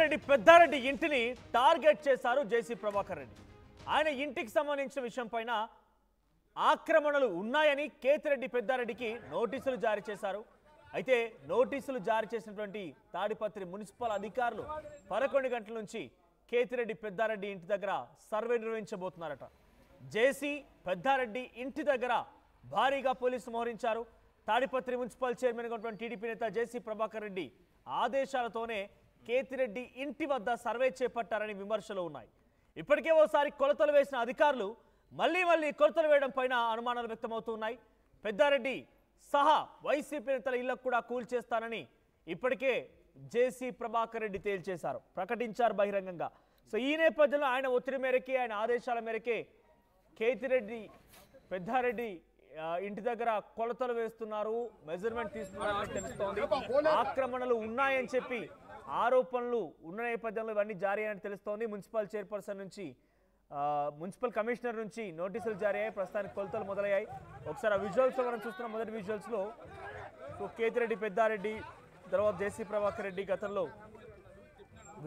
కేతిరెడ్డి పెద్దారెడ్డి ఇంటిని టార్గెట్ చేశారు జేసీ ప్రభాకర్ రెడ్డి. ఆయన ఇంటికి సంబంధించిన విషయం పైన ఆక్రమణలు ఉన్నాయని కేతిరెడ్డి పెద్దారెడ్డికి నోటీసులు జారీ చేశారు. అయితే నోటీసులు జారీ చేసినటువంటి తాడిపత్రి మున్సిపల్ అధికారులు 11 గంటల నుంచి కేతిరెడ్డి పెద్దారెడ్డి ఇంటి దగ్గర సర్వే నిర్వహించబోతున్నారట. జేసీ పెద్దారెడ్డి ఇంటి దగ్గర భారీగా పోలీసులు మోహరించారు. తాడిపత్రి మున్సిపల్ చైర్మన్ గా ఉన్నటువంటి టీడీపీ నేత జేసీ ప్రభాకర్ రెడ్డి ఆదేశాలతోనే కేతిరెడ్డి ఇంటి వద్ద సర్వే చేపట్టారని విమర్శలు ఉన్నాయి. ఇప్పటికే ఓసారి కొలతలు వేసిన అధికారులు మళ్ళీ కొలతలు వేయడం పైన అనుమానాలు వ్యక్తమవుతున్నాయి. పెద్దారెడ్డి సహా వైసీపీ నేతల ఇళ్లకు కూడా కూల్చేస్తానని ఇప్పటికే జేసీ ప్రభాకర్ రెడ్డి తేల్చేశారు, ప్రకటించారు బహిరంగంగా. సో ఈ నేపథ్యంలో ఆయన ఒత్తిడి మేరకే, ఆయన ఆదేశాల మేరకే కేతిరెడ్డి పెద్దారెడ్డి ఇంటి దగ్గర కొలతలు వేస్తున్నారు, మెజర్మెంట్ తీసుకున్నారని తెలుస్తోంది. ఆక్రమణలు ఉన్నాయని చెప్పి ఆరోపణలు ఉన్న నేపథ్యంలో ఇవన్నీ జారీ అని తెలుస్తోంది. మున్సిపల్ చైర్పర్సన్ నుంచి మున్సిపల్ కమిషనర్ నుంచి నోటీసులు జారీ అయ్యాయి. ప్రస్తుతానికి కొలతలు మొదలయ్యాయి. ఒకసారి ఆ విజువల్స్ మనం చూస్తున్నాం. మొదటి విజువల్స్లో కేతిరెడ్డి పెద్దారెడ్డి తర్వాత జేసీ ప్రభాకర్ రెడ్డి గతంలో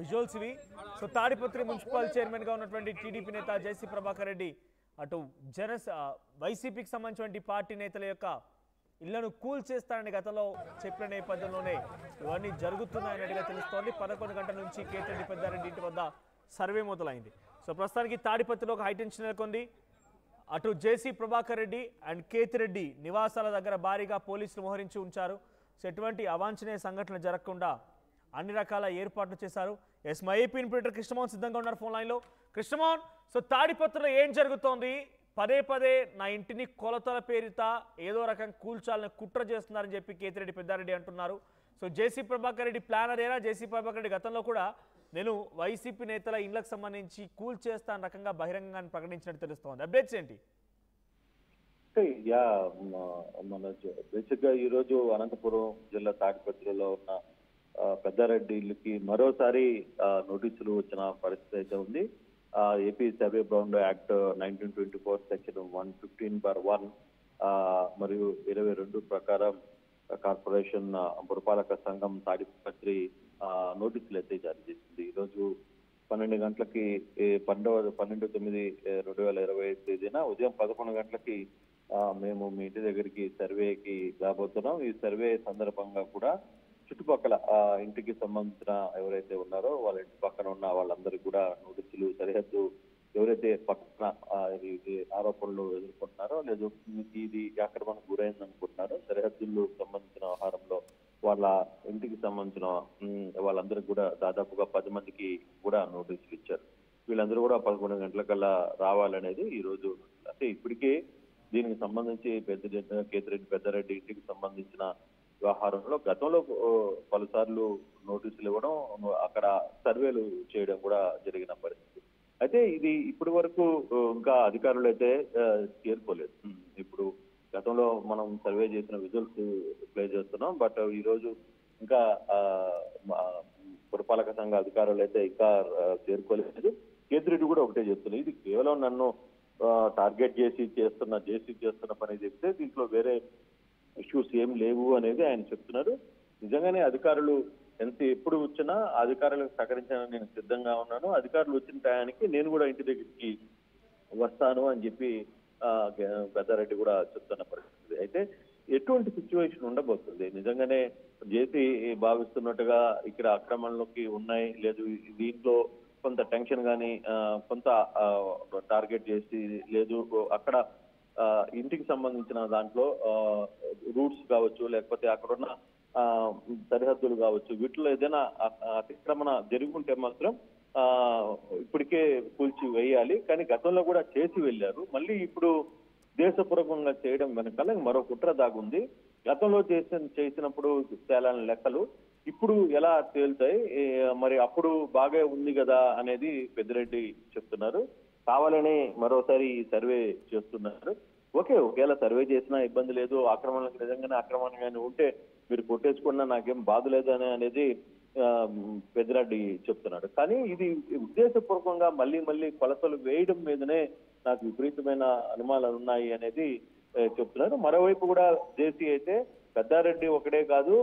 విజువల్స్ ఇవి. సో తాడిపత్రి మున్సిపల్ చైర్మన్గా ఉన్నటువంటి టీడీపీ నేత జేసీ ప్రభాకర్ రెడ్డి అటు వైసీపీకి సంబంధించిన పార్టీ నేతల యొక్క ఇళ్లను కూల్ చేస్తారని గతంలో చెప్పిన నేపథ్యంలోనే ఇవన్నీ జరుగుతున్నాయన్నట్టుగా తెలుస్తోంది. 11 గంటల నుంచి కేతిరెడ్డి పెద్దారెడ్డి ఇంటి వద్ద సర్వే మొదలైంది. సో ప్రస్తుతానికి తాడిపత్రిలో ఒక హైటెన్షన్ నెలకొంది. అటు జేసీ ప్రభాకర్ రెడ్డి అండ్ కేతిరెడ్డి నివాసాల దగ్గర భారీగా పోలీసులు మోహరించి ఉంచారు. సో ఎటువంటి అవాంఛనీయ సంఘటనలు జరగకుండా అన్ని రకాల ఏర్పాట్లు చేశారు. ఎస్ మా ఏపీ ఇన్పుటర్ కృష్ణమోహన్ సిద్ధంగా ఉన్నారు ఫోన్ లైన్లో. కృష్ణమోహన్, సో తాడిపత్రిలో ఏం జరుగుతోంది? పదే నా ఇంటిని కొలతల పేరిత ఏదో రకం కూల్చాలని కుట్ర చేస్తున్నారని చెప్పి కేతిరెడ్డి పెద్దారెడ్డి అంటున్నారు. సో జేసీ ప్రభాకర్ రెడ్డి ప్లానర్ ఏనా? జేసీ ప్రభాకర్ రెడ్డి గతంలో కూడా నేను వైసీపీ నేతల ఇళ్లకు సంబంధించి కూల్ చేస్తాను రకంగా బహిరంగంగా ప్రకటించినట్టు తెలుస్తోంది. అప్డేట్స్ ఏంటి? మన బేసిక్ గా ఈ రోజు అనంతపురం జిల్లా తాడిపత్రిలో ఉన్న పెద్దారెడ్డి ఇల్లుకి మరోసారి నోటీసులు వచ్చిన పరిస్థితి అయితే ఉంది. AP survey bound act 1924 section 115/1 మరియు 22 ప్రకారం కార్పొరేషన్ పురపాలక సంఘం తాడిపత్రి నోటీసులు అయితే జారీ చేసింది. ఈరోజు 12 గంటలకి 12/9/2025 తేదీన ఉదయం 11 గంటలకి మేము మీ ఇంటి దగ్గరికి సర్వేకి రాబోతున్నాం. ఈ సర్వే సందర్భంగా కూడా చుట్టుపక్కల ఇంటికి సంబంధించిన ఎవరైతే ఉన్నారో వాళ్ళ ఇంటి పక్కన ఉన్న వాళ్ళందరికీ కూడా నోటీసులు, సరిహద్దు ఎవరైతే పక్కన ఆరోపణలు ఎదుర్కొంటున్నారో లేదు ఇది ఆక్రమణకు గురైంది అనుకుంటున్నారో సరిహద్దులకు సంబంధించిన వ్యవహారంలో వాళ్ళ ఇంటికి సంబంధించిన వాళ్ళందరికీ కూడా దాదాపుగా 10 మందికి కూడా నోటీసులు ఇచ్చారు. వీళ్ళందరూ కూడా 11 గంటలకల్లా రావాలనేది ఈ రోజు. అంటే ఇప్పటికే దీనికి సంబంధించి కేతిరెడ్డి పెద్దారెడ్డి ఇంటికి సంబంధించిన వ్యవహారంలో గతంలో పలుసార్లు నోటీసులు ఇవ్వడం, అక్కడ సర్వేలు చేయడం కూడా జరిగిన పరిస్థితి. అయితే ఇది ఇప్పటి వరకు ఇంకా అధికారులు అయితే చేరుకోలేదు. ఇప్పుడు గతంలో మనం సర్వే చేసిన విజువల్స్ ప్లే చేస్తున్నాం. బట్ ఈ రోజు ఇంకా పురపాలక సంఘ అధికారులు అయితే ఇంకా చేరుకోలేదు. కేతిరెడ్డి కూడా ఒకటే చెప్తున్నారు, ఇది కేవలం నన్ను టార్గెట్ చేసి చేస్తున్న పని చెప్తే దీంట్లో వేరే ఇష్యూస్ ఏం లేవు అనేది ఆయన చెప్తున్నారు. నిజంగానే అధికారులు ఎప్పుడు వచ్చినా అధికారులకు సహకరించాలని నేను సిద్ధంగా ఉన్నాను. అధికారులు వచ్చిన టయానికి నేను కూడా ఇంటి దగ్గరికి వస్తాను అని చెప్పి పెద్దారెడ్డి కూడా చెప్తున్న పరిస్థితి. అయితే ఎటువంటి సిచ్యువేషన్ ఉండబోతుంది? నిజంగానే జేసీ భావిస్తున్నట్టుగా ఇక్కడ ఆక్రమణలోకి ఉన్నాయి లేదు, దీంట్లో కొంత టెన్షన్ కానీ కొంత టార్గెట్ చేసి లేదు, అక్కడ ఇంటికి సంబంధించిన దాంట్లో రూట్స్ కావచ్చు లేకపోతే అక్కడున్న సరిహద్దులు కావచ్చు, వీటిలో ఏదైనా అతిక్రమణ జరుగుంటే మాత్రం ఇప్పటికే కూల్చి వేయాలి. కానీ గతంలో కూడా చేసి వెళ్ళారు. మళ్ళీ ఇప్పుడు దేశపూర్వకంగా చేయడం వెనకాల మరో కుట్ర దాగుంది. గతంలో చేసినప్పుడు తేలని లెక్కలు ఇప్పుడు ఎలా తేలుతాయి, మరి అప్పుడు బాగా ఉంది కదా అనేది పెద్దిరెడ్డి చెప్తున్నారు. కావాలని మరోసారి సర్వే చేస్తున్నారు. ఒకవేళ సర్వే చేసినా ఇబ్బంది లేదు, ఆక్రమణలకు నిజంగానే ఆక్రమణగానే ఉంటే మీరు కొట్టేసుకున్నా నాకేం బాధ లేదు అనేది పెద్దిరెడ్డి చెప్తున్నాడు. కానీ ఇది ఉద్దేశపూర్వకంగా మళ్ళీ కొలతలు వేయడం మీదనే నాకు విపరీతమైన అనుమానాలు ఉన్నాయి అనేది చెప్తున్నారు. మరోవైపు కూడా జేసీ అయితే పెద్దారెడ్డి ఒకటే కాదు,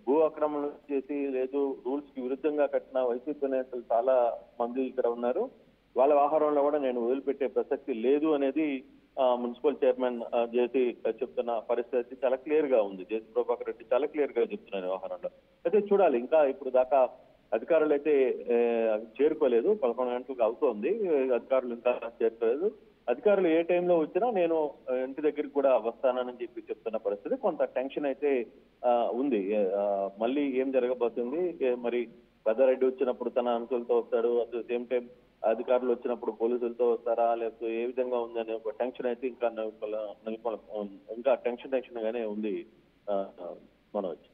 భూ ఆక్రమణ చేసి లేదు రూల్స్ కి విరుద్ధంగా కట్టిన వైసీపీ నేతలు చాలా మంది ఇక్కడ ఉన్నారు. వాళ్ళ వ్యవహారంలో కూడా నేను వదిలిపెట్టే ప్రసక్తి లేదు అనేది మున్సిపల్ చైర్మన్ జేసీ చెప్తున్న పరిస్థితి చాలా క్లియర్ గా ఉంది. జేసీ ప్రభాకర్ రెడ్డి చాలా క్లియర్ గా చెప్తున్నారు వ్యవహారంలో. అయితే చూడాలి, ఇంకా ఇప్పుడు దాకా అధికారులు అయితే చేరుకోలేదు. 11 గంటలకు అవుతోంది, అధికారులు ఇంకా చేరుకోలేదు. అధికారులు ఏ టైంలో వచ్చినా నేను ఇంటి దగ్గరికి కూడా వస్తానని చెప్పి చెప్తున్న పరిస్థితి. కొంత టెన్షన్ అయితే ఉంది. మళ్ళీ ఏం జరగబోతుంది, మరి పెద్దారెడ్డి వచ్చినప్పుడు తన అనుకులతో వస్తాడు, అట్ ద సేమ్ టైం అధికారులు వచ్చినప్పుడు పోలీసులతో వస్తారా, లేకపోతే ఏ విధంగా ఉందనే ఒక టెన్షన్ అయితే ఇంకా టెన్షన్ గానే ఉంది Manoj.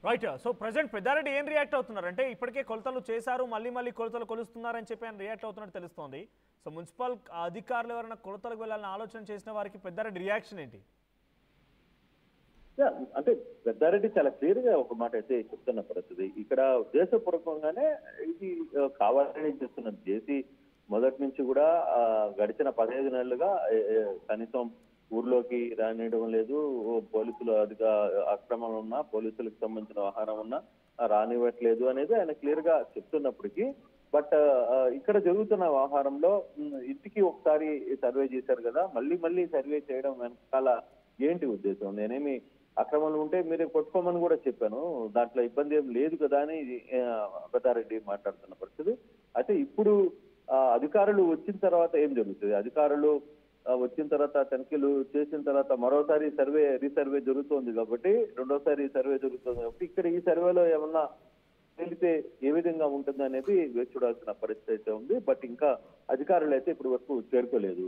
Right. So present Peddareddy ఏం రియాక్ట్ అవుతున్నారు అంటే, ఇప్పటికే కొలతలు చేశారు, మళ్ళీ కొలతలు కొలుస్తున్నారని చెప్పి ఆయన రియాక్ట్ అవుతున్నట్టు తెలుస్తోంది. సో మున్సిపల్ అధికారులు ఎవరైనా కొలతలకు వెళ్ళాలని ఆలోచన చేసిన వారికి పెద్దారెడ్డి రియాక్షన్ ఏంటి? అంటే పెద్దారెడ్డి చాలా క్లియర్ గా ఒక మాట అయితే చెప్తున్న పరిస్థితి. ఇక్కడ ఉద్దేశపూర్వకంగానే ఇది కావాలని చేస్తున్నది. జేసీ మొదటి నుంచి కూడా గడిచిన 15 నెలలుగా కనీసం ఊర్లోకి రానియడం లేదు. పోలీసులు అక్రమం ఉన్నా, పోలీసులకు సంబంధించిన వ్యవహారం ఉన్నా రానివ్వట్లేదు అనేది ఆయన క్లియర్ గా చెప్తున్నప్పటికీ, బట్ ఇక్కడ జరుగుతున్న వ్యవహారంలో ఇంటికి ఒకసారి సర్వే చేశారు కదా, మళ్ళీ సర్వే చేయడం వెనకాల ఏంటి ఉద్దేశం? నేనేమి అక్రమాలు ఉంటే మీరే కొట్టుకోమని కూడా చెప్పాను, దాంట్లో ఇబ్బంది ఏం లేదు కదా అని పెద్దారెడ్డి మాట్లాడుతున్న పరిస్థితి. అయితే ఇప్పుడు అధికారులు వచ్చిన తర్వాత ఏం జరుగుతుంది? అధికారులు వచ్చిన తర్వాత తనిఖీలు చేసిన తర్వాత మరోసారి రీసర్వే జరుగుతోంది కాబట్టి, రెండోసారి సర్వే జరుగుతుంది కాబట్టి, ఇక్కడ ఈ సర్వేలో ఏమన్నా తేలితే ఏ విధంగా ఉంటుంది అనేది వేచి చూడాల్సిన పరిస్థితి అయితే ఉంది. బట్ ఇంకా అధికారులు అయితే ఇప్పటి వరకు చేరుకోలేదు.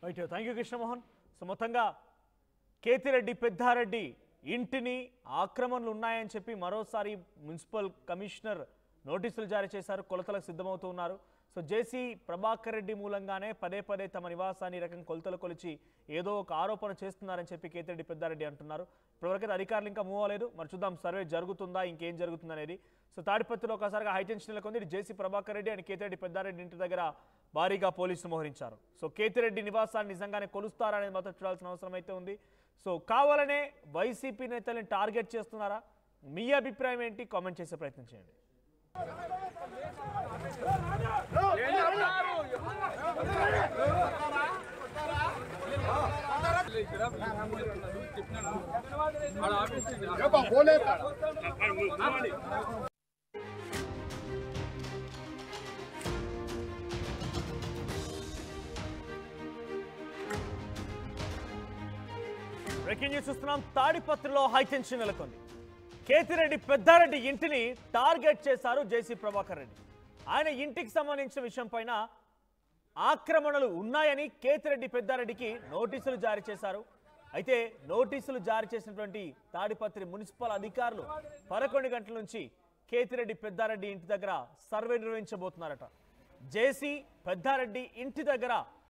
Thank you Krishnamohan. సో మొత్తంగా కేతిరెడ్డి పెద్దారెడ్డి ఇంటిని ఆక్రమణలు ఉన్నాయని చెప్పి మరోసారి మున్సిపల్ కమిషనర్ నోటీసులు జారీ చేశారు, కొలతలకు సిద్ధమవుతూ ఉన్నారు. సో జేసీ ప్రభాకర్ రెడ్డి మూలంగానే పదే తమ నివాసాన్ని రకం కొలతలు కొలిచి ఏదో ఒక ఆరోపణ చేస్తున్నారని చెప్పి కేతిరెడ్డి పెద్దారెడ్డి అంటున్నారు. ఇప్పటివరకు అధికారులు ఇంకా మూవ్ అవ్వలేదు, మరి చూద్దాం సర్వే జరుగుతుందా, ఇంకేం జరుగుతుంది అనేది. సో తాడిపత్రిలో ఒకసారిగా హైటెన్షన్ నెలకొంది. జేసీ ప్రభాకర్ రెడ్డి అండ్ కేతిరెడ్డి పెద్దారెడ్డి ఇంటి దగ్గర భారీగా పోలీసులు మోహరించారు. సో కేతిరెడ్డి నివాసాన్ని నిజంగానే కొలుస్తారా అనేది మాత్రం చూడాల్సిన అవసరం అయితే ఉంది. సో కావాలనే వైసీపీ నేతల్ని టార్గెట్ చేస్తున్నారా? మీ అభిప్రాయం ఏంటి? కామెంట్ చేసే ప్రయత్నం చేయండి. బ్రేకింగ్ న్యూస్ చూస్తున్నాం. తాడిపత్రిలో హైటెన్షన్ నెలకొంది. కేతిరెడ్డి పెద్దారెడ్డి ఇంటిని టార్గెట్ చేశారు జేసీ ప్రభాకర్ రెడ్డి. ఆయన ఇంటికి సంబంధించిన విషయం పైన ఆక్రమణలు ఉన్నాయని కేతిరెడ్డి పెద్దారెడ్డికి నోటీసులు జారీ చేశారు. అయితే నోటీసులు జారీ చేసినటువంటి తాడిపత్రి మున్సిపల్ అధికారులు 11 గంటల నుంచి కేతిరెడ్డి పెద్దారెడ్డి ఇంటి దగ్గర సర్వే నిర్వహించబోతున్నారట. జేసీ పెద్దారెడ్డి ఇంటి దగ్గర